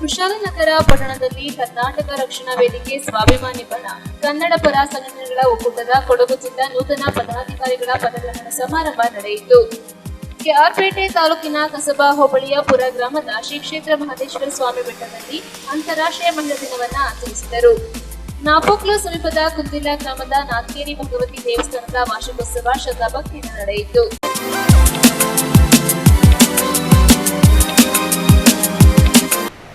ಕುಶಾಲನಗರ ಪಟ್ಟಣದಲ್ಲಿ ಕರ್ನಾಟಕ ರಕ್ಷಣಾ ವೇದಿಕೆ ಸ್ವಾಭಿಮಾನಿ ಬಣ ಕನ್ನಡ ಪರ ಸಂಘಟನೆಗಳ ಒಕ್ಕೂಟದ ಕೊಡಗು ಜಿಲ್ಲಾ ನೂತನ ಪದಾಧಿಕಾರಿಗಳ ಪದಗ್ರಹಣ ಸಮಾರಂಭ ನಡೆಯಿತು. ಕೆಆರ್ಪೇಟೆ ತಾಲೂಕಿನ ಕಸಬಾ ಹೋಬಳಿಯ ಪುರ ಗ್ರಾಮದ ಶ್ರೀ ಕ್ಷೇತ್ರ ಮಹದೇಶ್ವರ ಸ್ವಾಮಿ ಬೆಟ್ಟದಲ್ಲಿ ಅಂತಾರಾಷ್ಟ್ರೀಯ ಮಹಿಳಾ ದಿನವನ್ನು ಆಚರಿಸಿದರು. ನಾಪೋಕ್ಲು ಸಮೀಪದ ಕುಂದಿಲ್ಲ ಗ್ರಾಮದ ನಾಥೇರಿ ಭಗವತಿ ದೇವಸ್ಥಾನದ ವಾರ್ಷಿಕೋತ್ಸವ ಶ್ರದ್ಧಾಭಕ್ತಿಯಿಂದ ನಡೆಯಿತು.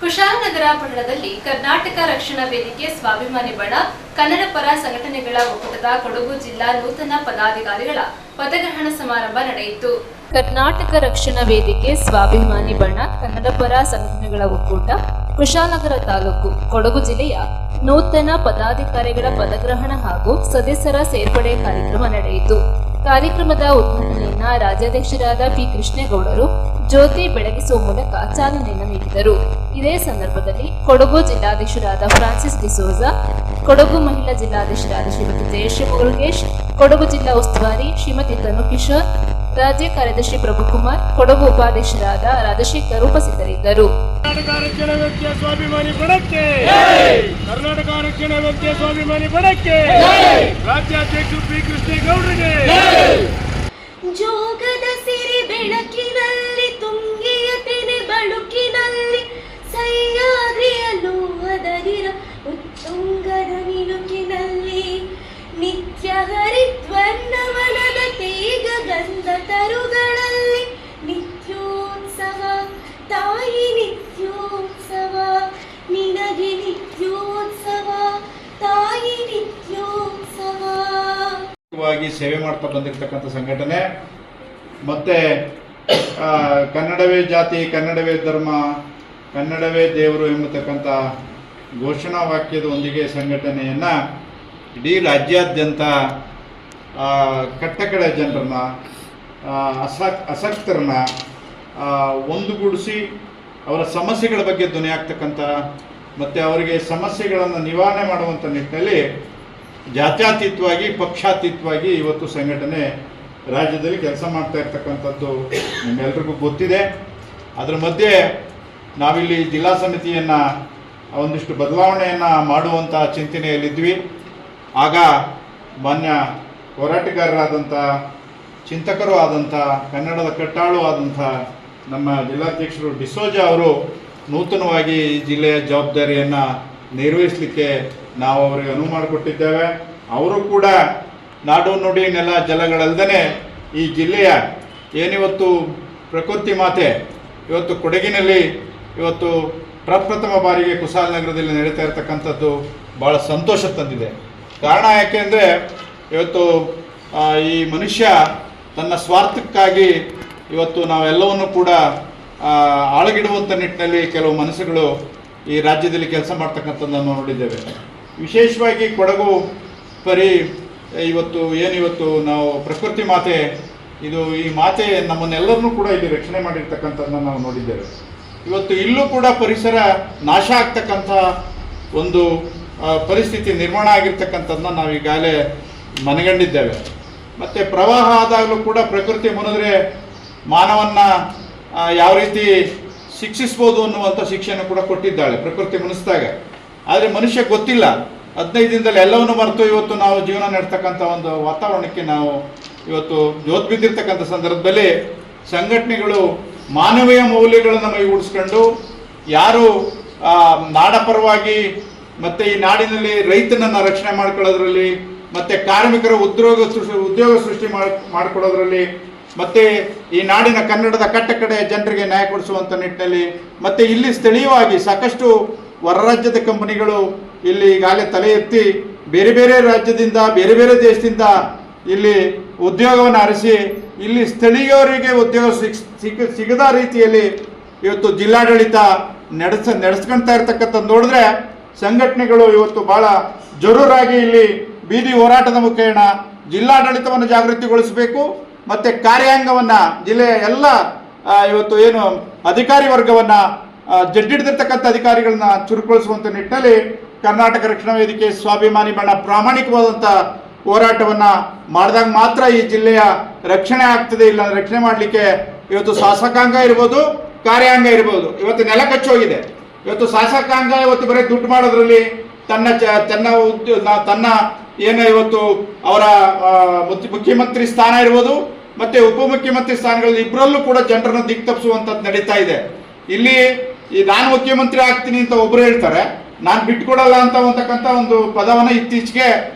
ಕುಶಾಲನಗರ ಪಟ್ಟಣದಲ್ಲಿ ಕರ್ನಾಟಕ ರಕ್ಷಣಾ ವೇದಿಕೆ ಸ್ವಾಭಿಮಾನಿ ಬಣ ಕನ್ನಡ ಪರ ಸಂಘಟನೆಗಳ ಒಕ್ಕೂಟದ ಕೊಡಗು ಜಿಲ್ಲಾ ನೂತನ ಪದಾಧಿಕಾರಿಗಳ ಪದಗ್ರಹಣ ಸಮಾರಂಭ ನಡೆಯಿತು. ಕರ್ನಾಟಕ ರಕ್ಷಣಾ ವೇದಿಕೆ ಸ್ವಾಭಿಮಾನಿ ಬಣ ಕನ್ನಡ ಪರ ಸಂಘಟನೆಗಳ ಒಕ್ಕೂಟ ಕುಶಾಲನಗರ ತಾಲೂಕು ಕೊಡಗು ಜಿಲ್ಲೆಯ ನೂತನ ಪದಾಧಿಕಾರಿಗಳ ಪದಗ್ರಹಣ ಹಾಗೂ ಸದಸ್ಯರ ಸೇರ್ಪಡೆ ಕಾರ್ಯಕ್ರಮ ನಡೆಯಿತು. ಕಾರ್ಯಕ್ರಮದ ಉದ್ಘಾಟನೆಯನ್ನ ರಾಜ್ಯಾಧ್ಯಕ್ಷರಾದ ಪಿ ಕೃಷ್ಣೇಗೌಡರು ಜ್ಯೋತಿ ಬೆಳಗಿಸುವ ಮೂಲಕ ಚಾಲನೆಯನ್ನು ನೀಡಿದರು. ಇದೇ ಸಂದರ್ಭದಲ್ಲಿ ಕೊಡಗು ಜಿಲ್ಲಾಧ್ಯಕ್ಷರಾದ ಫ್ರಾನ್ಸಿಸ್ ಡಿಸೋಜಾ, ಕೊಡಗು ಮಹಿಳಾ ಜಿಲ್ಲಾಧ್ಯಕ್ಷರಾದ ಶ್ರೀಮತಿ ಜಯಶ್ರೀ ಮುರುಗೇಶ್, ಕೊಡಗು ಜಿಲ್ಲಾ ಉಸ್ತುವಾರಿ ಶ್ರೀಮತಿ ತನು ಕಿಶೋರ್, ರಾಜ್ಯ ಕಾರ್ಯದರ್ಶಿ ಪ್ರಭುಕುಮಾರ್, ಕೊಡಗು ಉಪಾಧ್ಯಕ್ಷರಾದ ರಾಜಶೇಖರ್ ಉಪಸ್ಥಿತರಿದ್ದರು. ಕರ್ನಾಟಕ ರಕ್ಷಣಾ ವೇದಿಕೆ ಸ್ವಾಭಿಮಾನಿ ಬಣಕ್ಕೆ ಕರ್ನಾಟಕ ರಕ್ಷಣಾ ವೇದಿಕೆ ಸ್ವಾಭಿಮಾನಿ ಬಣಕ್ಕೆ ರಾಜ್ಯಾಧ್ಯಕ್ಷರು ಪಿ ಕೃಷ್ಣೇಗೌಡರಿಗೆ ಜೋಗದ ಸಿರಿ ಬೆಳಕಿನಲ್ಲಿ ತುಂಗಿಯ ತೆನೆ ಬಳುಕಿನಲ್ಲಿ ಸಹ್ಯಾದ್ರಿಯಲು ಅದರಿರ ಉತ್ತುಂಗದ ನಿಲುಕಿನಲ್ಲಿ ನಿತ್ಯ ಹರಿದ್ವರ್ಣವನದ ತೇಗ ಗಂಧ ತರುಗಳಲ್ಲಿ ನಿತ್ಯೋತ್ಸವ ತಾಯಿ ನಿತ್ಯೋತ್ಸವ ನಿನಗೆ ನಿತ್ಯೋತ್ಸವ ತಾಯಿ ನಿತ್ಯೋತ್ಸವ. ಸೇವೆ ಮಾಡ್ತಾ ಬಂದಿರತಕ್ಕಂಥ ಸಂಘಟನೆ ಮತ್ತೆ ಕನ್ನಡವೇ ಜಾತಿ, ಕನ್ನಡವೇ ಧರ್ಮ, ಕನ್ನಡವೇ ದೇವರು ಎಂಬತಕ್ಕಂಥ ಘೋಷಣಾ ವಾಕ್ಯದೊಂದಿಗೆ ಸಂಘಟನೆಯನ್ನು ಇಡೀ ರಾಜ್ಯಾದ್ಯಂತ ಕಟ್ಟಕಡೆ ಜನರನ್ನ ಅಸಕ್ತರನ್ನ ಒಂದುಗೂಡಿಸಿ ಅವರ ಸಮಸ್ಯೆಗಳ ಬಗ್ಗೆ ಧ್ವನಿ ಆಗ್ತಕ್ಕಂಥ ಮತ್ತು ಅವರಿಗೆ ಸಮಸ್ಯೆಗಳನ್ನು ನಿವಾರಣೆ ಮಾಡುವಂಥ ನಿಟ್ಟಿನಲ್ಲಿ ಜಾತ್ಯತೀತವಾಗಿ ಪಕ್ಷಾತೀತವಾಗಿ ಇವತ್ತು ಸಂಘಟನೆ ರಾಜ್ಯದಲ್ಲಿ ಕೆಲಸ ಮಾಡ್ತಾ ಇರ್ತಕ್ಕಂಥದ್ದು ನಿಮ್ಮೆಲ್ರಿಗೂ ಗೊತ್ತಿದೆ. ಅದರ ಮಧ್ಯೆ ನಾವಿಲ್ಲಿ ಜಿಲ್ಲಾ ಸಮಿತಿಯನ್ನು ಒಂದಿಷ್ಟು ಬದಲಾವಣೆಯನ್ನು ಮಾಡುವಂಥ ಚಿಂತನೆಯಲ್ಲಿದ್ವಿ. ಆಗ ಮಾನ್ಯ ಹೋರಾಟಗಾರರಾದಂಥ ಚಿಂತಕರು ಆದಂಥ ಕನ್ನಡದ ಕಟ್ಟಾಳು ಆದಂಥ ನಮ್ಮ ಜಿಲ್ಲಾಧ್ಯಕ್ಷರು ಡಿಸೋಜಾ ಅವರು ನೂತನವಾಗಿ ಈ ಜಿಲ್ಲೆಯ ಜವಾಬ್ದಾರಿಯನ್ನು ನಿರ್ವಹಿಸಲಿಕ್ಕೆ ನಾವು ಅವರಿಗೆ ಅನುವು ಮಾಡಿಕೊಟ್ಟಿದ್ದೇವೆ. ಅವರು ಕೂಡ ನಾಡು ನುಡಿ ನೆಲ ಜಲಗಳಲ್ಲದೆ ಈ ಜಿಲ್ಲೆಯ ಏನಿವತ್ತು ಪ್ರಕೃತಿ ಮಾತೆ ಇವತ್ತು ಕೊಡಗಿನಲ್ಲಿ ಇವತ್ತು ಪ್ರಪ್ರಥಮ ಬಾರಿಗೆ ಕುಶಾಲನಗರದಲ್ಲಿ ನಡೀತಾ ಇರತಕ್ಕಂಥದ್ದು ಭಾಳ ಸಂತೋಷ ತಂದಿದೆ. ಕಾರಣ ಯಾಕೆಂದರೆ ಇವತ್ತು ಈ ಮನುಷ್ಯ ತನ್ನ ಸ್ವಾರ್ಥಕ್ಕಾಗಿ ಇವತ್ತು ನಾವೆಲ್ಲವನ್ನು ಕೂಡ ಆಳಗಿಡುವಂಥ ನಿಟ್ಟಿನಲ್ಲಿ ಕೆಲವು ಮನಸ್ಸುಗಳು ಈ ರಾಜ್ಯದಲ್ಲಿ ಕೆಲಸ ಮಾಡ್ತಕ್ಕಂಥದ್ದನ್ನು ನೋಡಿದ್ದೇವೆ. ವಿಶೇಷವಾಗಿ ಕೊಡಗು ಇವತ್ತು ಏನಿವತ್ತು ನಾವು ಪ್ರಕೃತಿ ಮಾತೆ ಇದು ಈ ಮಾತೆ ನಮ್ಮನ್ನೆಲ್ಲರನ್ನೂ ಕೂಡ ಇಲ್ಲಿ ರಕ್ಷಣೆ ಮಾಡಿರ್ತಕ್ಕಂಥದ್ದನ್ನು ನಾವು ನೋಡಿದ್ದೇವೆ. ಇವತ್ತು ಇಲ್ಲೂ ಕೂಡ ಪರಿಸರ ನಾಶ ಆಗ್ತಕ್ಕಂಥ ಒಂದು ಪರಿಸ್ಥಿತಿ ನಿರ್ಮಾಣ ಆಗಿರ್ತಕ್ಕಂಥದ್ದನ್ನ ನಾವು ಈಗಾಗಲೇ ಮನಗಂಡಿದ್ದೇವೆ. ಮತ್ತು ಪ್ರವಾಹ ಆದಾಗಲೂ ಕೂಡ ಪ್ರಕೃತಿ ಮುನಿದ್ರೆ ಮಾನವನ್ನ ಯಾವ ರೀತಿ ಶಿಕ್ಷಿಸ್ಬೋದು ಅನ್ನುವಂಥ ಶಿಕ್ಷೆಯನ್ನು ಕೂಡ ಕೊಟ್ಟಿದ್ದಾಳೆ ಪ್ರಕೃತಿ ಮುನಿಸಿದಾಗ. ಆದರೆ ಮನುಷ್ಯ ಗೊತ್ತಿಲ್ಲ, 15 ದಿನದಲ್ಲಿ ಎಲ್ಲವನ್ನು ಮರೆತು ಇವತ್ತು ನಾವು ಜೀವನ ನಡೆಸ್ತಕ್ಕಂಥ ಒಂದು ವಾತಾವರಣಕ್ಕೆ ನಾವು ಇವತ್ತು ಜೋತ್ ಬಿದ್ದಿರ್ತಕ್ಕಂಥ ಸಂದರ್ಭದಲ್ಲಿ ಸಂಘಟನೆಗಳು ಮಾನವೀಯ ಮೌಲ್ಯಗಳನ್ನು ಮೈಗೂಡಿಸ್ಕೊಂಡು ಯಾರು ನಾಡ ಪರವಾಗಿ ಮತ್ತು ಈ ನಾಡಿನಲ್ಲಿ ರೈತನನ್ನು ರಕ್ಷಣೆ ಮಾಡ್ಕೊಳ್ಳೋದ್ರಲ್ಲಿ ಮತ್ತು ಕಾರ್ಮಿಕರ ಉದ್ಯೋಗ ಸೃಷ್ಟಿ ಮಾಡಿಕೊಡೋದ್ರಲ್ಲಿ ಮತ್ತು ಈ ನಾಡಿನ ಕನ್ನಡದ ಕಟ್ಟಕಡೆ ಜನರಿಗೆ ನ್ಯಾಯ ಕೊಡಿಸುವಂಥ ನಿಟ್ಟಿನಲ್ಲಿ ಮತ್ತು ಇಲ್ಲಿ ಸ್ಥಳೀಯವಾಗಿ ಸಾಕಷ್ಟು ಹೊರ ರಾಜ್ಯದ ಕಂಪನಿಗಳು ಇಲ್ಲಿ ಈಗಾಗಲೇ ತಲೆ ಎತ್ತಿ ಬೇರೆ ಬೇರೆ ರಾಜ್ಯದಿಂದ ಬೇರೆ ಬೇರೆ ದೇಶದಿಂದ ಇಲ್ಲಿ ಉದ್ಯೋಗವನ್ನು ಅರಸಿ ಇಲ್ಲಿ ಸ್ಥಳೀಯರಿಗೆ ಉದ್ಯೋಗ ಸಿಗದ ರೀತಿಯಲ್ಲಿ ಇವತ್ತು ಜಿಲ್ಲಾಡಳಿತ ನಡೆಸ್ಕೊಳ್ತಾ ಇರ್ತಕ್ಕಂಥದ್ದು ನೋಡಿದ್ರೆ ಸಂಘಟನೆಗಳು ಇವತ್ತು ಭಾಳ ಜರೂರಾಗಿ ಇಲ್ಲಿ ಬೀದಿ ಹೋರಾಟದ ಮುಖೇನ ಜಿಲ್ಲಾಡಳಿತವನ್ನು ಜಾಗೃತಿಗೊಳಿಸಬೇಕು ಮತ್ತು ಕಾರ್ಯಾಂಗವನ್ನು ಜಿಲ್ಲೆಯ ಎಲ್ಲ ಇವತ್ತು ಏನು ಅಧಿಕಾರಿ ವರ್ಗವನ್ನು ಜಡ್ಡಿಡ್ದಿರ್ತಕ್ಕಂಥ ಅಧಿಕಾರಿಗಳನ್ನ ಚುರುಕುಗೊಳಿಸುವಂಥ ನಿಟ್ಟಿನಲ್ಲಿ ಕರ್ನಾಟಕ ರಕ್ಷಣಾ ವೇದಿಕೆ ಸ್ವಾಭಿಮಾನಿ ಬಣ ಪ್ರಾಮಾಣಿಕವಾದಂಥ ಹೋರಾಟವನ್ನು ಮಾಡಿದಾಗ ಮಾತ್ರ ಈ ಜಿಲ್ಲೆಯ ರಕ್ಷಣೆ ಆಗ್ತದೆ. ಇಲ್ಲ ರಕ್ಷಣೆ ಮಾಡಲಿಕ್ಕೆ ಇವತ್ತು ಶಾಸಕಾಂಗ ಇರ್ಬೋದು, ಕಾರ್ಯಾಂಗ ಇರ್ಬೋದು, ಇವತ್ತು ನೆಲ ಕಚ್ಚೋಗಿದೆ. ಇವತ್ತು ಶಾಸಕಾಂಗ ಇವತ್ತು ಬರೀ ದುಡ್ಡು ಮಾಡೋದ್ರಲ್ಲಿ ತನ್ನ ಏನು ಇವತ್ತು ಅವರ ಮುಖ್ಯಮಂತ್ರಿ ಸ್ಥಾನ ಇರ್ಬೋದು ಮತ್ತೆ ಉಪಮುಖ್ಯಮಂತ್ರಿ ಸ್ಥಾನಗಳಲ್ಲಿ ಇಬ್ಬರಲ್ಲೂ ಕೂಡ ಜನರನ್ನು ದಿಕ್ಕು ತಪ್ಪಿಸುವಂಥದ್ದು ನಡೀತಾ ಇದೆ. ಇಲ್ಲಿ ನಾನು ಮುಖ್ಯಮಂತ್ರಿ ಆಗ್ತೀನಿ ಅಂತ ಒಬ್ರು ಹೇಳ್ತಾರೆ, ನಾನು ಬಿಟ್ಕೊಡಲ್ಲ ಅಂತಕ್ಕಂಥ ಒಂದು ಪದವನ್ನು ಇತ್ತೀಚೆಗೆ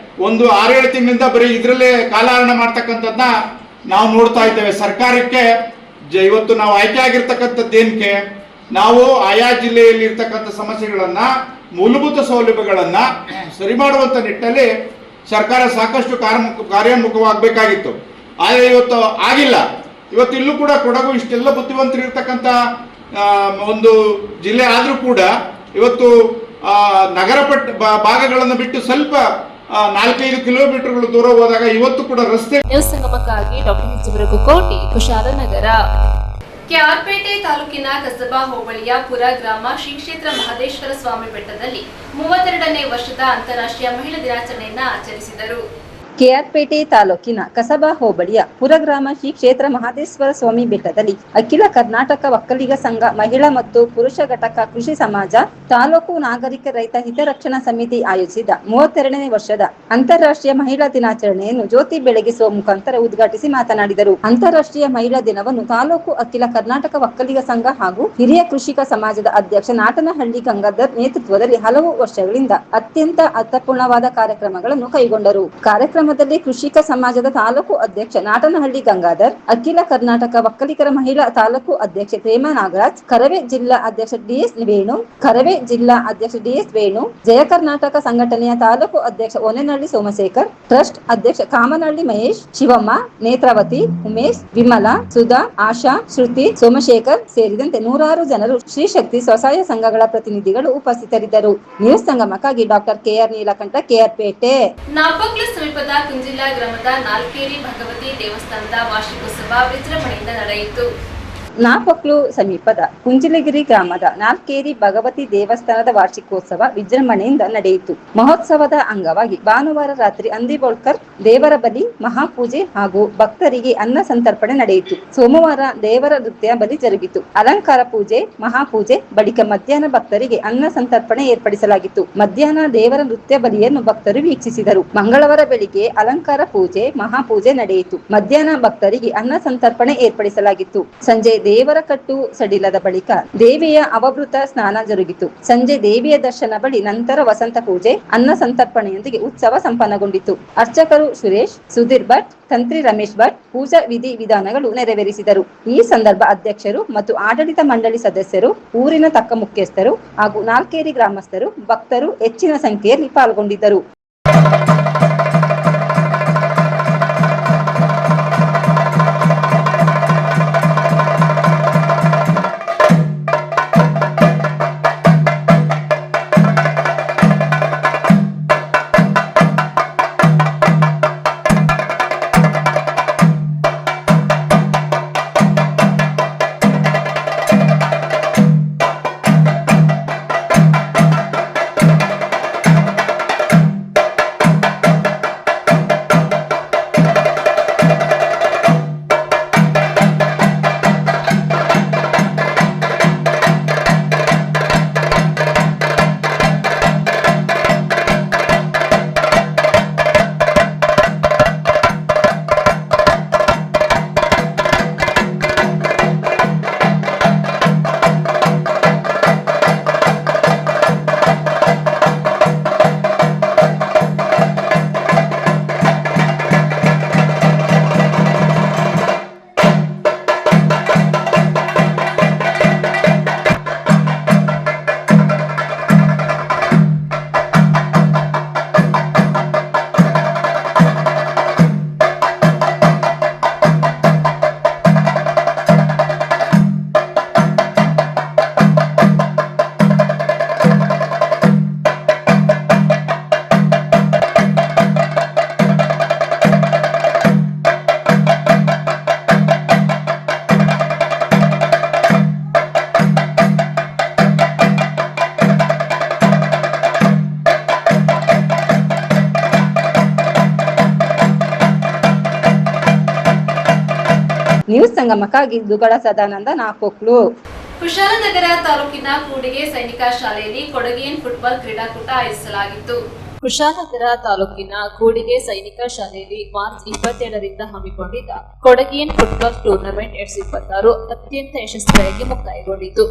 ಒಂದು 6-7 ತಿಂಗಳಿಂದ ಬರೀ ಇದರಲ್ಲೇ ಕಾಲಹರಣ ಮಾಡ್ತಕ್ಕಂಥದ್ದನ್ನ ನಾವು ನೋಡ್ತಾ ಇದ್ದೇವೆ. ಸರ್ಕಾರಕ್ಕೆ ಇವತ್ತು ನಾವು ಆಯ್ಕೆ ಆಗಿರ್ತಕ್ಕಂಥದ್ದೇನಕ್ಕೆ, ನಾವು ಆಯಾ ಜಿಲ್ಲೆಯಲ್ಲಿ ಇರ್ತಕ್ಕಂಥ ಸಮಸ್ಯೆಗಳನ್ನ, ಮೂಲಭೂತ ಸೌಲಭ್ಯಗಳನ್ನ ಸರಿ ಮಾಡುವಂತ ನಿಟ್ಟಿನಲ್ಲಿ ಸರ್ಕಾರ ಸಾಕಷ್ಟು ಕಾರ್ಯೋನ್ಮುಖವಾಗಬೇಕಾಗಿತ್ತು. ಆದರೆ ಇವತ್ತು ಆಗಿಲ್ಲ. ಇವತ್ತು ಇಲ್ಲೂ ಕೂಡ ಕೊಡಗು ಇಷ್ಟೆಲ್ಲ ಬುದ್ಧಿವಂತರು ಇರ್ತಕ್ಕಂಥ ಒಂದು ಜಿಲ್ಲೆ ಆದರೂ ಕೂಡ ಇವತ್ತು ನಗರ ಭಾಗಗಳನ್ನು ಬಿಟ್ಟು ಸ್ವಲ್ಪ 4-5 ಕಿಲೋಮೀಟರ್ಗಳು ದೂರ ಹೋದಾಗ ಇವತ್ತು ಕೂಡ ರಸ್ತೆ. ನ್ಯೂಸ್ ಸಂಗಮಕ್ಕಾಗಿ ಡಾಕ್ಟರ್ ಕೋಟಿ, ಕುಶಾಲನಗರ. ಕೆಆರ್ಪೇಟೆ ತಾಲೂಕಿನ ಕಸಬಾ ಹೋಬಳಿಯ ಪುರ ಗ್ರಾಮ ಶ್ರೀ ಕ್ಷೇತ್ರ ಮಹದೇಶ್ವರ ಸ್ವಾಮಿ ಬೆಟ್ಟದಲ್ಲಿ 32ನೇ ವರ್ಷದ ಅಂತಾರಾಷ್ಟ್ರೀಯ ಮಹಿಳಾ ದಿನಾಚರಣೆಯನ್ನು ಆಚರಿಸಿದರು. ಕೆಆರ್ಪೇಟೆ ತಾಲೂಕಿನ ಕಸಬಾ ಹೋಬಳಿಯ ಪುರಗ್ರಾಮ ಶ್ರೀ ಕ್ಷೇತ್ರ ಮಹದೇಶ್ವರ ಸ್ವಾಮಿ ಬೆಟ್ಟದಲ್ಲಿ ಅಖಿಲ ಕರ್ನಾಟಕ ಒಕ್ಕಲಿಗ ಸಂಘ ಮಹಿಳಾ ಮತ್ತು ಪುರುಷ ಘಟಕ ಕೃಷಿ ಸಮಾಜ ತಾಲೂಕು ನಾಗರಿಕ ರೈತ ಹಿತರಕ್ಷಣಾ ಸಮಿತಿ ಆಯೋಜಿಸಿದ 32ನೇ ವರ್ಷದ ಅಂತಾರಾಷ್ಟ್ರೀಯ ಮಹಿಳಾ ದಿನಾಚರಣೆಯನ್ನು ಜ್ಯೋತಿ ಬೆಳಗಿಸುವ ಮುಖಾಂತರ ಉದ್ಘಾಟಿಸಿ ಮಾತನಾಡಿದರು. ಅಂತಾರಾಷ್ಟ್ರೀಯ ಮಹಿಳಾ ದಿನವನ್ನು ತಾಲೂಕು ಅಖಿಲ ಕರ್ನಾಟಕ ಒಕ್ಕಲಿಗ ಸಂಘ ಹಾಗೂ ಹಿರಿಯ ಕೃಷಿಕ ಸಮಾಜದ ಅಧ್ಯಕ್ಷ ನಾಟನಹಳ್ಳಿ ಗಂಗಾಧರ್ ನೇತೃತ್ವದಲ್ಲಿ ಹಲವು ವರ್ಷಗಳಿಂದ ಅತ್ಯಂತ ಅರ್ಥಪೂರ್ಣವಾದ ಕಾರ್ಯಕ್ರಮಗಳನ್ನು ಕೈಗೊಂಡರು. ಕಾರ್ಯಕ್ರಮದಲ್ಲಿ ಕೃಷಿಕ ಸಮಾಜದ ತಾಲೂಕು ಅಧ್ಯಕ್ಷ ನಾಟನಹಳ್ಳಿ ಗಂಗಾಧರ್, ಅಖಿಲ ಕರ್ನಾಟಕ ಒಕ್ಕಲಿಗರ ಮಹಿಳಾ ತಾಲೂಕು ಅಧ್ಯಕ್ಷೆ ಪ್ರೇಮಾ ನಾಗರಾಜ್, ಕರವೇ ಜಿಲ್ಲಾ ಅಧ್ಯಕ್ಷ ಡಿಎಸ್ ವೇಣು, ಜಯ ಕರ್ನಾಟಕ ಸಂಘಟನೆಯ ತಾಲೂಕು ಅಧ್ಯಕ್ಷ ಓನೆನಹಳ್ಳಿ ಸೋಮಶೇಖರ್, ಟ್ರಸ್ಟ್ ಅಧ್ಯಕ್ಷ ಕಾಮನಹಳ್ಳಿ ಮಹೇಶ್, ಶಿವಮ್ಮ, ನೇತ್ರಾವತಿ, ಉಮೇಶ್, ವಿಮಲಾ, ಸುಧಾ, ಆಶಾ, ಶ್ರುತಿ, ಸೋಮಶೇಖರ್ ಸೇರಿದಂತೆ ನೂರಾರು ಜನರು ಶ್ರೀಶಕ್ತಿ ಸ್ವಸಹಾಯ ಸಂಘಗಳ ಪ್ರತಿನಿಧಿಗಳು ಉಪಸ್ಥಿತರಿದ್ದರು. ನ್ಯೂಸ್ ಸಂಗಮಕ್ಕಾಗಿ ಡಾಕ್ಟರ್ ಕೆಆರ್ ನೀಲಕಂಠ, ಕೆಆರ್ಪೇಟೆ. ನಾಪಕ್ಲು ಸಮೀಪದ ಕುಂಜಿಲ ಗ್ರಾಮದ ನಾಲ್ಕೇರಿ ಭಗವತಿ ದೇವಸ್ಥಾನದ ವಾರ್ಷಿಕೋತ್ಸವ ವಿಜೃಂಭಣೆಯಿಂದ ನಡೆಯಿತು. ನಾಪಕ್ಲು ಸಮೀಪದ ಕುಂಜಿಲಗಿರಿ ಗ್ರಾಮದ ನಾಲ್ಕೇರಿ ಭಗವತಿ ದೇವಸ್ಥಾನದ ವಾರ್ಷಿಕೋತ್ಸವ ವಿಜೃಂಭಣೆಯಿಂದ ನಡೆಯಿತು. ಮಹೋತ್ಸವದ ಅಂಗವಾಗಿ ಭಾನುವಾರ ರಾತ್ರಿ ಅಂದಿಬೋಳ್ಕರ್ ದೇವರ ಬಲಿ, ಮಹಾಪೂಜೆ ಹಾಗೂ ಭಕ್ತರಿಗೆ ಅನ್ನ ಸಂತರ್ಪಣೆ ನಡೆಯಿತು. ಸೋಮವಾರ ದೇವರ ನೃತ್ಯ ಬಲಿ ಜರುಗಿತು. ಅಲಂಕಾರ ಪೂಜೆ, ಮಹಾಪೂಜೆ ಬಳಿಕ ಮಧ್ಯಾಹ್ನ ಭಕ್ತರಿಗೆ ಅನ್ನ ಸಂತರ್ಪಣೆ ಏರ್ಪಡಿಸಲಾಗಿತ್ತು. ಮಧ್ಯಾಹ್ನ ದೇವರ ನೃತ್ಯ ಬಲಿಯನ್ನು ಭಕ್ತರು ವೀಕ್ಷಿಸಿದರು. ಮಂಗಳವಾರ ಬೆಳಿಗ್ಗೆ ಅಲಂಕಾರ ಪೂಜೆ, ಮಹಾಪೂಜೆ ನಡೆಯಿತು. ಮಧ್ಯಾಹ್ನ ಭಕ್ತರಿಗೆ ಅನ್ನ ಸಂತರ್ಪಣೆ ಏರ್ಪಡಿಸಲಾಗಿತ್ತು. ಸಂಜೆ ದೇವರ ಕಟ್ಟು ಸಡಿಲದ ಬಳಿಕ ದೇವಿಯ ಅವಭೃತ ಸ್ನಾನ ಜರುಗಿತು. ಸಂಜೆ ದೇವಿಯ ದರ್ಶನ ಬಳಿ ನಂತರ ವಸಂತ ಪೂಜೆ, ಅನ್ನ ಸಂತರ್ಪಣೆಯೊಂದಿಗೆ ಉತ್ಸವ ಸಂಪನ್ನಗೊಂಡಿತು. ಅರ್ಚಕರು ಸುರೇಶ್, ಸುಧೀರ್ ಭಟ್, ತಂತ್ರಿ ರಮೇಶ್ ಭಟ್ ಪೂಜಾ ವಿಧಿ ವಿಧಾನಗಳು ನೆರವೇರಿಸಿದರು. ಈ ಸಂದರ್ಭ ಅಧ್ಯಕ್ಷರು ಮತ್ತು ಆಡಳಿತ ಮಂಡಳಿ ಸದಸ್ಯರು, ಊರಿನ ತಕ್ಕ ಮುಖ್ಯಸ್ಥರು ಹಾಗೂ ನಾಲ್ಕೇರಿ ಗ್ರಾಮಸ್ಥರು, ಭಕ್ತರು ಹೆಚ್ಚಿನ ಸಂಖ್ಯೆಯಲ್ಲಿ ಪಾಲ್ಗೊಂಡಿದ್ದರು. ನ್ಯೂಸ್ ಸಂಗಮಕ್ಕಾಗಿ ದುಗಳ ಸದಾನಂದ ನಾಪೋಕ್ಲು. ಕುಶಾಲನಗರ ತಾಲೂಕಿನ ಕೂಡಿಗೆ ಸೈನಿಕ ಶಾಲೆಯಲ್ಲಿ ಕೊಡಗಿಯನ್ ಫುಟ್ಬಾಲ್ ಕ್ರೀಡಾಕೂಟ ಆಯೋಜಿಸಲಾಗಿತ್ತು. ಕುಶಾಲನಗರ ತಾಲೂಕಿನ ಕೂಡಿಗೆ ಸೈನಿಕ ಶಾಲೆಯಲ್ಲಿ ಮಾರ್ಚ್ 27ರಿಂದ ಹಮ್ಮಿಕೊಂಡಿದ್ದ ಕೊಡಗಿಯನ್ ಫುಟ್ಬಾಲ್ ಟೂರ್ನಮೆಂಟ್ 2026 ಅತ್ಯಂತ ಯಶಸ್ವಿಯಾಗಿ ಮುಕ್ತಾಯಗೊಂಡಿತು.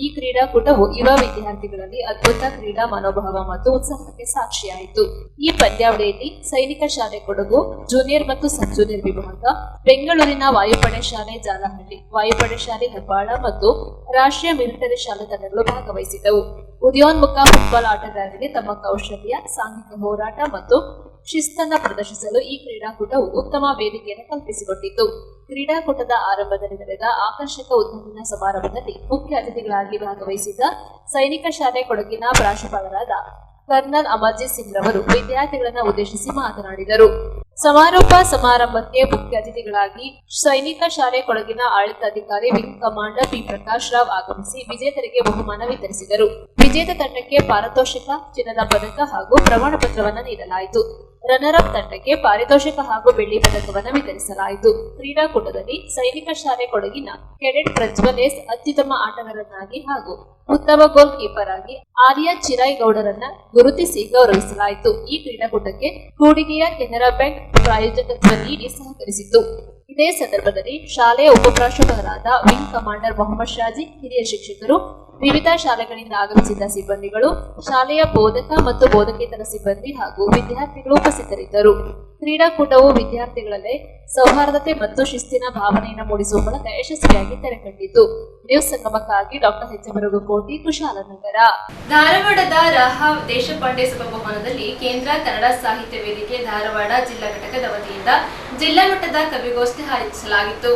ಈ ಕ್ರೀಡಾಕೂಟವು ಯುವ ವಿದ್ಯಾರ್ಥಿಗಳಲ್ಲಿ ಅದ್ಭುತ ಕ್ರೀಡಾ ಮನೋಭಾವ ಮತ್ತು ಉತ್ಸಾಹಕ್ಕೆ ಸಾಕ್ಷಿಯಾಯಿತು. ಈ ಪಂದ್ಯಾವಳಿಯಲ್ಲಿ ಸೈನಿಕ ಶಾಲೆ ಕೊಡಗು, ಜೂನಿಯರ್ ಮತ್ತು ಸಬ್ ಜೂನಿಯರ್ ವಿಭಾಗ, ಬೆಂಗಳೂರಿನ ವಾಯುಪಡೆ ಶಾಲೆ ಜಾಲಹಳ್ಳಿ, ವಾಯುಪಡೆ ಶಾಲೆ ಹೆಬ್ಬಾಳ ಮತ್ತು ರಾಷ್ಟ್ರೀಯ ಮಿಲಿಟರಿ ಶಾಲೆ ತಂಡಗಳು ಭಾಗವಹಿಸಿದ್ದವು. ಉದಯೋನ್ಮುಖ ಫುಟ್ಬಾಲ್ ಆಟಗಾರರಿಗೆ ತಮ್ಮ ಕೌಶಲ್ಯ, ಸಾಂಘಿಕ ಹೋರಾಟ ಮತ್ತು ಶಿಸ್ತನ್ನು ಪ್ರದರ್ಶಿಸಲು ಈ ಕ್ರೀಡಾಕೂಟವು ಉತ್ತಮ ವೇದಿಕೆಯನ್ನು ಕಲ್ಪಿಸಿಕೊಟ್ಟಿತು. ಕ್ರೀಡಾಕೂಟದ ಆರಂಭದಲ್ಲಿ ನಡೆದ ಆಕರ್ಷಕ ಉದ್ಘಾಟನಾ ಸಮಾರಂಭದಲ್ಲಿ ಮುಖ್ಯ ಅತಿಥಿಗಳಾಗಿ ಭಾಗವಹಿಸಿದ್ದ ಸೈನಿಕ ಶಾಲೆ ಕೊಡಗಿನ ಪ್ರಾಂಶುಪಾಲರಾದ ಕರ್ನಲ್ ಅಮರ್ಜಿತ್ ಸಿಂಗ್ ರವರು ವಿದ್ಯಾರ್ಥಿಗಳನ್ನು ಉದ್ದೇಶಿಸಿ ಮಾತನಾಡಿದರು. ಸಮಾರೋಪ ಸಮಾರಂಭಕ್ಕೆ ಮುಖ್ಯ ಅತಿಥಿಗಳಾಗಿ ಸೈನಿಕ ಶಾಲೆ ಕೊಡಗಿನ ಆಡಳಿತಾಧಿಕಾರಿ wing commander P Prakash Rao ಆಗಮಿಸಿ ವಿಜೇತರಿಗೆ ಬಹುಮಾನ ವಿತರಿಸಿದರು. ವಿಜೇತ ತಂಡಕ್ಕೆ ಪಾರಿತೋಷಿಕ, ಚಿನ್ನದ ಪದಕ ಹಾಗೂ ಪ್ರಮಾಣ ಪತ್ರವನ್ನು ನೀಡಲಾಯಿತು. ರನ್ನರ್ ಅಪ್ ತಂಡಕ್ಕೆ ಪಾರಿತೋಷಿಕ ಹಾಗೂ ಬೆಳ್ಳಿ ಪದಕವನ್ನು ವಿತರಿಸಲಾಯಿತು. ಕ್ರೀಡಾಕೂಟದಲ್ಲಿ ಸೈನಿಕ ಶಾಲೆ ಕೊಡಗಿನ ಕೆಡೆಟ್ ಪ್ರಜ್ವಲ್ ಎಸ್ ಅತ್ಯುತ್ತಮ ಆಟಗಾರನಾಗಿ ಹಾಗೂ ಉತ್ತಮ ಗೋಲ್ ಕೀಪರ್ ಆಗಿ ಆರ್ಯ ಚಿರಾಯಿಗೌಡರನ್ನ ಗುರುತಿಸಿ ಗೌರವಿಸಲಾಯಿತು. ಈ ಕ್ರೀಡಾಕೂಟಕ್ಕೆ ಕೂಡಿಗೆಯ ಕೆನರಾ ಬ್ಯಾಂಕ್ ಪ್ರಾಯೋಜಕತ್ವ ನೀಡಿ ಸಹಕರಿಸಿತು. ಇದೇ ಸಂದರ್ಭದಲ್ಲಿ ಶಾಲೆಯ ಉಪಪ್ರಾಂಶುಪಾಲರಾದ ವಿಂಗ್ ಕಮಾಂಡರ್ ಮೊಹಮ್ಮದ್ ಶಾಜಿ, ಹಿರಿಯ ಶಿಕ್ಷಕರು, ವಿವಿಧ ಶಾಲೆಗಳಿಂದ ಆಗಮಿಸಿದ್ದ ಸಿಬ್ಬಂದಿಗಳು, ಶಾಲೆಯ ಬೋಧಕ ಮತ್ತು ಬೋಧಕೇತರ ಸಿಬ್ಬಂದಿ ಹಾಗೂ ವಿದ್ಯಾರ್ಥಿಗಳು ಉಪಸ್ಥಿತರಿದ್ದರು. ಕ್ರೀಡಾಕೂಟವು ವಿದ್ಯಾರ್ಥಿಗಳಲ್ಲೇ ಸೌಹಾರ್ದತೆ ಮತ್ತು ಶಿಸ್ತಿನ ಭಾವನೆಯನ್ನು ಮೂಡಿಸುವ ಮೂಲಕ ಯಶಸ್ವಿಯಾಗಿ ತೆರೆಕಂಡಿತು. ನ್ಯೂಸ್ ಸಂಗಮಕ್ಕಾಗಿ ಡಾಕ್ಟರ್ ಹೆಚ್.ಕೋಟಿ, ಕುಶಾಲನಗರ. ಧಾರವಾಡದ ರಹ ದೇಶಪಾಂಡೆ ಸಭಾಭವನದಲ್ಲಿ ಕೇಂದ್ರ ಕನ್ನಡ ಸಾಹಿತ್ಯ ವೇದಿಕೆ ಧಾರವಾಡ ಜಿಲ್ಲಾ ಘಟಕದ ವತಿಯಿಂದ ಜಿಲ್ಲಾ ಮಟ್ಟದ ಕವಿಗೋಷ್ಠಿ ಆಯೋಜಿಸಲಾಗಿತ್ತು.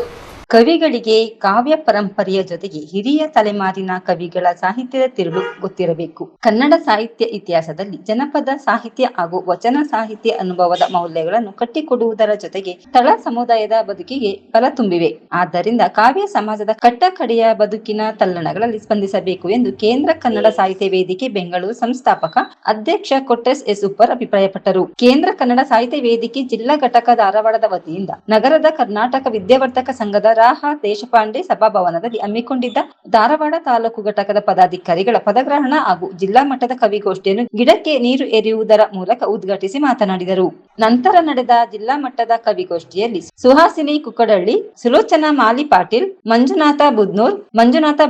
ಕವಿಗಳಿಗೆ ಕಾವ್ಯ ಪರಂಪರೆಯ ಜೊತೆಗೆ ಹಿರಿಯ ತಲೆಮಾರಿನ ಕವಿಗಳ ಸಾಹಿತ್ಯದ ತಿರುಳು ಗೊತ್ತಿರಬೇಕು. ಕನ್ನಡ ಸಾಹಿತ್ಯ ಇತಿಹಾಸದಲ್ಲಿ ಜನಪದ ಸಾಹಿತ್ಯ ಹಾಗೂ ವಚನ ಸಾಹಿತ್ಯ ಅನುಭವದ ಮೌಲ್ಯಗಳನ್ನು ಕಟ್ಟಿಕೊಡುವುದರ ಜೊತೆಗೆ ತಳ ಸಮುದಾಯದ ಬದುಕಿಗೆ ಬಲ ತುಂಬಿವೆ. ಆದ್ದರಿಂದ ಕಾವ್ಯ ಸಮಾಜದ ಕಟ್ಟಕಡೆಯ ಬದುಕಿನ ತಲ್ಲಣಗಳಲ್ಲಿ ಸ್ಪಂದಿಸಬೇಕು ಎಂದು ಕೇಂದ್ರ ಕನ್ನಡ ಸಾಹಿತ್ಯ ವೇದಿಕೆ ಬೆಂಗಳೂರು ಸಂಸ್ಥಾಪಕ ಅಧ್ಯಕ್ಷ ಕೊಟ್ಟೆಸ್ ಎಸ್ ಉಪ್ಪರ್ ಅಭಿಪ್ರಾಯಪಟ್ಟರು. ಕೇಂದ್ರ ಕನ್ನಡ ಸಾಹಿತ್ಯ ವೇದಿಕೆ ಜಿಲ್ಲಾ ಘಟಕ ಧಾರವಾಡದ ವತಿಯಿಂದ ನಗರದ ಕರ್ನಾಟಕ ವಿದ್ಯಾವರ್ಧಕ ಸಂಘದ ರಾಹ ದೇಶಪಾಂಡೆ ಸಭಾಭವನದಲ್ಲಿ ಹಮ್ಮಿಕೊಂಡಿದ್ದ ಧಾರವಾಡ ತಾಲೂಕು ಘಟಕದ ಪದಾಧಿಕಾರಿಗಳ ಪದಗ್ರಹಣ ಹಾಗೂ ಜಿಲ್ಲಾ ಮಟ್ಟದ ಕವಿಗೋಷ್ಠಿಯನ್ನು ಗಿಡಕ್ಕೆ ನೀರು ಎರೆಯುವುದರ ಮೂಲಕ ಉದ್ಘಾಟಿಸಿ ಮಾತನಾಡಿದರು. ನಂತರ ನಡೆದ ಜಿಲ್ಲಾ ಮಟ್ಟದ ಕವಿಗೋಷ್ಠಿಯಲ್ಲಿ ಸುಹಾಸಿನಿ ಕುಕ್ಕಡಹಳ್ಳಿ, ಸುಲೋಚನಾ ಮಾಲಿ ಪಾಟೀಲ್, ಮಂಜುನಾಥ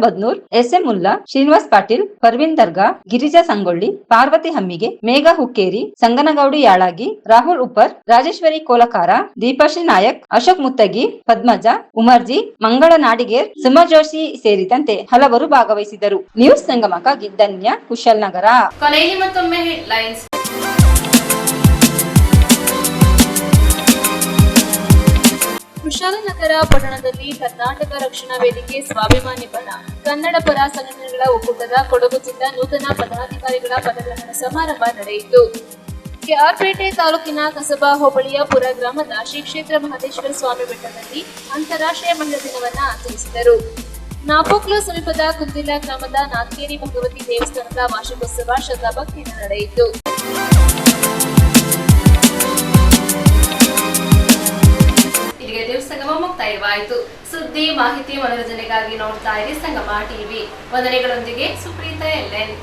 ಬದ್ನೂರ್, ಎಸ್.ಎಂ. ಮುಲ್ಲಾ, ಶ್ರೀನಿವಾಸ್ ಪಾಟೀಲ್, ಪರ್ವಿನ್ ದರ್ಗಾ, ಗಿರಿಜಾ ಸಂಗೊಳ್ಳಿ, ಪಾರ್ವತಿ ಹಮ್ಮಿಗೆ, ಮೇಘಾ ಹುಕ್ಕೇರಿ, ಸಂಗನಗೌಡಿ ಯಾಳಗಿ, ರಾಹುಲ್ ಉಪ್ಪರ್, ರಾಜೇಶ್ವರಿ ಕೋಲಕಾರ, ದೀಪಾಶ್ರೀ ನಾಯಕ್, ಅಶೋಕ್ ಮುತ್ತಗಿ, ಪದ್ಮಜಾ, ಉಮರ್ಜಿ, ಮಂಗಳ ನಾಡಿಗೇರ್, ಸುಮಾ ಜೋಶಿ ಸೇರಿದಂತೆ ಹಲವರು ಭಾಗವಹಿಸಿದರು. ನ್ಯೂಸ್ ಸಂಗಮಕ್ಕಾಗಿ ಧನ್ಯ, ಕುಶಾಲನಗರ. ಕೊನೆಯಲ್ಲಿ ಮತ್ತೊಮ್ಮೆ ಹೆಡ್ಲೈನ್ಸ್. ಕುಶಾಲನಗರ ಪಟ್ಟಣದಲ್ಲಿ ಕರ್ನಾಟಕ ರಕ್ಷಣಾ ವೇದಿಕೆ ಸ್ವಾಭಿಮಾನಿ ಬಣ, ಕನ್ನಡ ಪರ ಸಂಘಟನೆಗಳ ಒಕ್ಕೂಟದ ಕೊಡಗು ಜಿಲ್ಲಾ ನೂತನ ಪದಾಧಿಕಾರಿಗಳ ಪದಗ್ರಹಣ ಸಮಾರಂಭ ನಡೆಯಿತು. ಕೆಆರ್ಪೇಟೆ ತಾಲೂಕಿನ ಕಸಬಾ ಹೋಬಳಿಯ ಪುರ ಗ್ರಾಮದ ಶ್ರೀ ಕ್ಷೇತ್ರ ಮಹದೇಶ್ವರ ಸ್ವಾಮಿ ಬೆಟ್ಟದಲ್ಲಿ ಅಂತಾರಾಷ್ಟ್ರೀಯ ಮಹಿಳಾ ದಿನವನ್ನು ಆಚರಿಸಿದರು. ನಾಪೋಕ್ಲು ಸಮೀಪದ ಕುಂದಿಲ ಗ್ರಾಮದ ನಾಲ್ಕೇರಿ ಭಗವತಿ ದೇವಸ್ಥಾನದ ವಾರ್ಷಿಕೋತ್ಸವ ಶ್ರದ್ಧಾಭಕ್ತಿಯಿಂದ ನಡೆಯಿತು. ಇಲ್ಲಿಗೆ ನ್ಯೂಸ್ ಸಂಗಮ ಮುಕ್ತಾಯವಾಯಿತು. ಸುದ್ದಿ, ಮಾಹಿತಿ, ಮನೋರಂಜನೆಗಾಗಿ ನೋಡ್ತಾ ಇರಿ ಸಂಗಮ ಟಿವಿ. ವಂದನೆಗಳೊಂದಿಗೆ ಸುಪ್ರೀತಾ ಎಲ್ಎನ್.